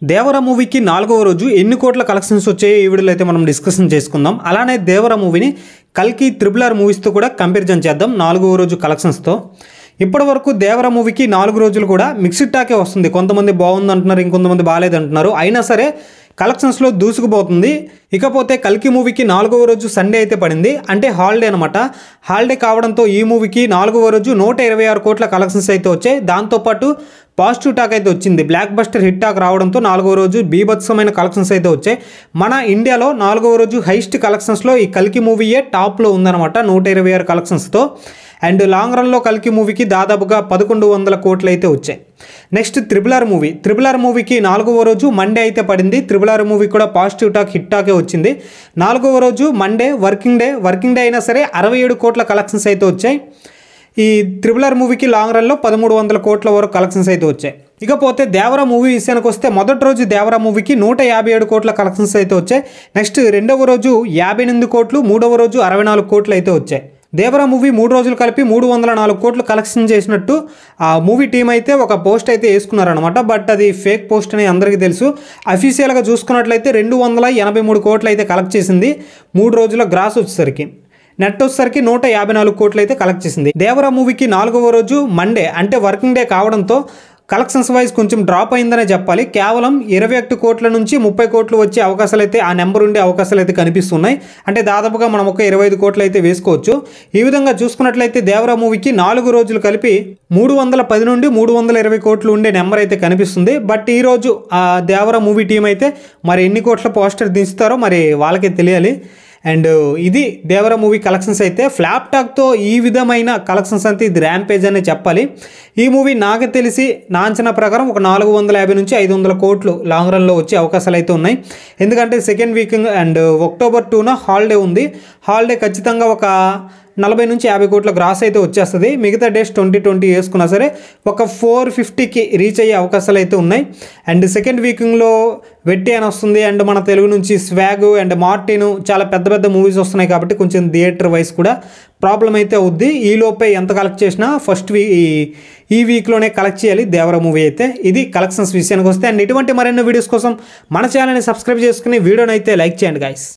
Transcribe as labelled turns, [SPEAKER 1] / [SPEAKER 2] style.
[SPEAKER 1] దేవరా మూవీకి 4వ రోజు ఎన్ని కోట్ల కలెక్షన్స్ వచ్చాయో ఈ వీడియోలో అయితే మనం డిస్కషన్ చేసుకుందాం. అలానే దేవరా మూవీని కల్కి RRR మూవీస్తో కూడా కంపారిజన్ చేద్దాం 4వ రోజు కలెక్షన్స్తో. ఇప్పటివరకు దేవరా మూవీకి 4 రోజులు కూడా మిక్స్డ్ టాకే వస్తుంది. కొంతమంది బాగుంది అంటున్నారు, ఇంకొంతమంది బాగాలేదు అంటున్నారు. అయినా సరే కలెక్షన్స్లో దూసుకుపోతుంది. ఇకపోతే కల్కి మూవీకి 4వ రోజు సండే అయితే పడింది, అంటే హాలిడే అనమాట. హాలిడే కావడంతో ఈ మూవీకి 4వ రోజు 126 కోట్ల కలెక్షన్స్ అయితే వచ్చాయి. దాంతోపాటు పాజిటివ్ టాక్ అయితే వచ్చింది. బ్లాక్ బస్టర్ హిట్ టాక్ రావడంతో 4వ రోజు బీభత్సమైన కలెక్షన్స్ అయితే వచ్చాయి. మన ఇండియాలో 4వ రోజు హైయెస్ట్ కలెక్షన్స్లో ఈ కల్కి మూవీయే టాప్లో ఉందన్నమాట 126 కలెక్షన్స్తో. అండ్ లాంగ్ రన్లో కల్కి మూవీకి దాదాపుగా 1100 కోట్లు అయితే వచ్చాయి. నెక్స్ట్ RRR మూవీకి 4వ రోజు మండే అయితే పడింది. RRR మూవీ కూడా పాజిటివ్ టాక్ హిట్ టాకే వచ్చింది. 4వ రోజు మండే వర్కింగ్ డే అయినా సరే 67 కోట్ల కలెక్షన్స్ అయితే వచ్చాయి. ఈ RRR మూవీకి లాంగ్ రన్లో 1300 కోట్ల వరకు కలెక్షన్స్ అయితే వచ్చాయి. ఇకపోతే దేవరా మూవీ విషయానికి వస్తే మొదటి రోజు దేవరా మూవీకి 157 కోట్ల కలెక్షన్స్ అయితే వచ్చాయి. నెక్స్ట్ రెండవ రోజు 58 కోట్లు, మూడవ రోజు 64 కోట్లు అయితే వచ్చాయి. దేవరా మూవీ 3 రోజులు కలిపి 304 కోట్లు కలెక్షన్ చేసినట్టు ఆ మూవీ టీం అయితే ఒక పోస్ట్ అయితే వేసుకున్నారనమాట. బట్ అది ఫేక్ పోస్ట్ అని అందరికీ తెలుసు. అఫీషియల్గా చూసుకున్నట్లయితే 283 కోట్లు అయితే కలెక్ట్ చేసింది 3 రోజుల గ్రాస్ వచ్చేసరికి. నెట్ వచ్చేసరికి 154 కోట్లు అయితే కలెక్ట్ చేసింది. దేవరా మూవీకి 4వ రోజు మండే అంటే వర్కింగ్ డే కావడంతో కలెక్షన్స్ వైజ్ కొంచెం డ్రాప్ అయిందనే చెప్పాలి. కేవలం 21 కోట్ల నుంచి 30 కోట్లు వచ్చే అవకాశాలు అయితే, ఆ నెంబర్ ఉండే అవకాశాలు అయితే కనిపిస్తున్నాయి. అంటే దాదాపుగా మనం ఒక 25 కోట్లు అయితే వేసుకోవచ్చు. ఈ విధంగా చూసుకున్నట్లయితే దేవరా మూవీకి 4 రోజులు కలిపి 310 నుండి 320 కోట్లు ఉండే నెంబర్ అయితే కనిపిస్తుంది. బట్ ఈరోజు ఆ దేవరా మూవీ టీం అయితే మరి ఎన్ని కోట్ల పోస్టర్ దించుతారో మరి వాళ్ళకే తెలియాలి. అండ్ ఇది దేవరా మూవీ కలెక్షన్స్ అయితే. ఫ్లాప్ టాక్తో ఈ విధమైన కలెక్షన్స్ అంతే ఇది ర్యాంపేజ్ అనే చెప్పాలి. ఈ మూవీ నాకు తెలిసి నా అంచనా ప్రకారం ఒక 450 నుంచి 500 కోట్లు లాంగ్ రన్లో వచ్చే అవకాశాలు అయితే ఉన్నాయి. ఎందుకంటే సెకండ్ వీక్ అండ్ October 2న హాలిడే ఉంది. హాలిడే ఖచ్చితంగా ఒక 40 నుంచి 50 కోట్ల గ్రాస్ అయితే వచ్చేస్తుంది. మిగతా డేస్ 20 వేసుకున్నా సరే ఒక 450కి రీచ్ అయ్యే అవకాశాలు అయితే ఉన్నాయి. అండ్ సెకండ్ వీకింగ్లో వెట్టి అని వస్తుంది. అండ్ మన తెలుగు నుంచి స్వాగ్ అండ్ మార్టిన్ చాలా పెద్ద మూవీస్ వస్తున్నాయి కాబట్టి కొంచెం థియేటర్ వైజ్ కూడా ప్రాబ్లం అయితే అవుద్ది. ఈలోపే ఎంత కలెక్ట్ చేసినా ఫస్ట్ ఈ వీక్లోనే కలెక్ట్ చేయాలి దేవరా మూవీ అయితే. ఇది కలెక్షన్స్ విషయానికి వస్తే. అండ్ ఇటువంటి మరెన్నో వీడియోస్ కోసం మన ఛానల్ని సబ్స్క్రైబ్ చేసుకుని వీడియోని అయితే లైక్ చేయండి గైస్.